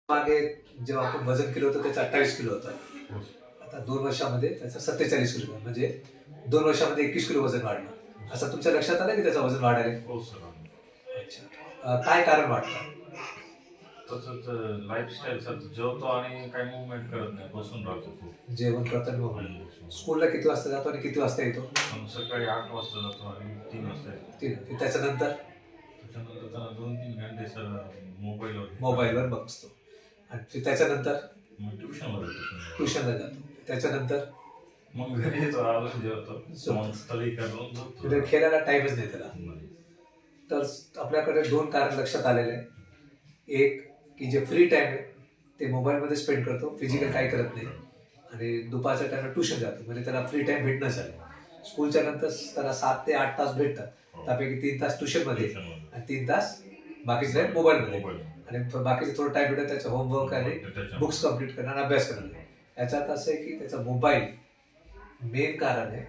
मागे जेव्हा आपण वजन केलं होतं त्याचं 28 किलो होतं. हो. आता 2 वर्षामध्ये त्याचं 47 किलो आहे. म्हणजे 2 वर्षामध्ये 21 किलो वजन वाढलं. असं तुमच्या लक्षात आलं की त्याचं वजन वाढायला? हो सर. अच्छा. काय कारण वाटतं? तसंच लाईफस्टाईल सर, जेवतो आणि काही मूवमेंट करत नाही, बसून राहतो खूप. जेवण करताना मोबाईल. स्कूलला किती वाजता जातो आणि किती वाजता येतो? सकाळी 8 वाजता जातो आणि 3 वाजता येतो. त्याच्यानंतर त्याच्यानंतर 2-3 घंटे सर मोबाईलवर बघतो. आणि त्याच्यानंतर मग ट्युशनला जातो. ट्युशनला जातो. त्याच्यानंतर मग घरी येतो, आलो जेवतो, मग स्टडी करून झोपतो. तिथे खेळायला टाईमच नाही त्याला. नाही. तर आपल्याकडे 2 कारण लक्षात आलेले आहे. एक की जे फ्री टाईम आहे ते मोबाईलमध्ये स्पेंड करतो, फिजिकल काही करत नाही. आणि दुपारच्या टाईमला ट्युशन जातो, म्हणजे त्याला फ्री टाईम भेटणं झालं. स्कूलच्या नंतर त्याला 7 ते 8 तास भेटतात. त्यापैकी 3 तास ट्युशनमध्ये आणि 3 तास बाकीचे टाईम मोबाईलमध्ये. आणि बाकीचे थोडं टाईम भेटत त्याचं होमवर्क आणि बुक्स कम्प्लीट करणं आणि अभ्यास करणं. याच्यात असं आहे की त्याचा मोबाईल मेन कारण आहे.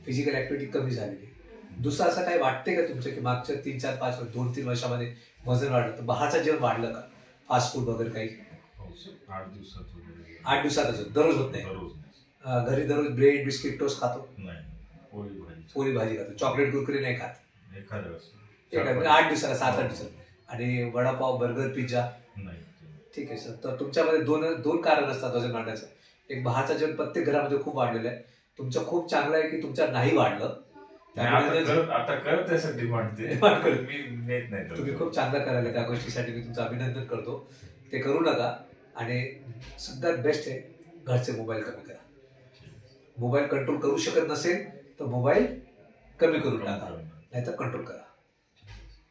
फिजिकल ऍक्टिव्हिटी कमी झालेली. दुसरं असं काही वाटते का तुमच्या की मागच्या 3-4-5 2-3 वर्षामध्ये वजन वाढलं तर बाहेरचं जेवण वाढलं का? फास्ट फूड वगैरे काही? 8 दिवसात वगैरे. 8 दिवसातच दररोज होत नाही? दररोज नाही. घरी दररोज ब्रेड बिस्किट टोस्ट खातो? नाही. पोळी भाजी खातो. चॉकलेट कुरकुरे नाही खात? एखाद्या वेळेस. म्हणजे 8 दिवसाला 7-8 दिवसाला. आणि वडापाव बर्गर पिझ्झा? नाही. ठीक आहे सर. तर तुमच्यामध्ये दोन कारण असतात वजन वाढण्याचं. एक बाहेरचं जेवण प्रत्येक घरामध्ये खूप वाढलेलं आहे. तुमचं खूप चांगलं आहे की तुमच्या नाही वाढलं. आता करत त्यासाठी वाढते. तुम्ही खूप चांगलं करायला त्या गोष्टीसाठी मी तुमचं अभिनंदन करतो. ते करू नका. आणि सगळ्यात बेस्ट आहे घरचे मोबाईल कमी करा. मोबाईल कंट्रोल करू शकत नसेल तर मोबाईल कमी करून टाका, नाहीतर कंट्रोल करा.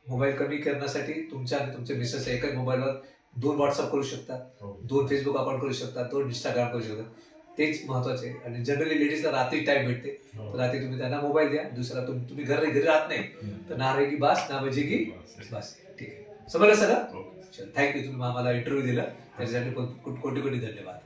मोबाईल कमी करण्यासाठी तुमच्या आणि तुमच्या मिसेस एकाच मोबाईलवर 2 व्हॉट्सअप करू शकतात, 2 फेसबुक अकाउंट करू शकतात, 2 इंस्टाग्राम करू शकतात. तेच महत्वाचे आहे. आणि जनरली लेडीजला रात्री टाइम भेटते, तर रात्री तुम्ही त्यांना मोबाईल द्या. दुसरा तुम्ही घरी राहत नाही तर ना रहेगी बास ना बजेगी बास. ठीक आहे, समजलं सगळं? थँक्यू. तुम्ही आम्हाला इंटरव्ह्यू दिला त्याच्यासाठी कोटी कोटी धन्यवाद.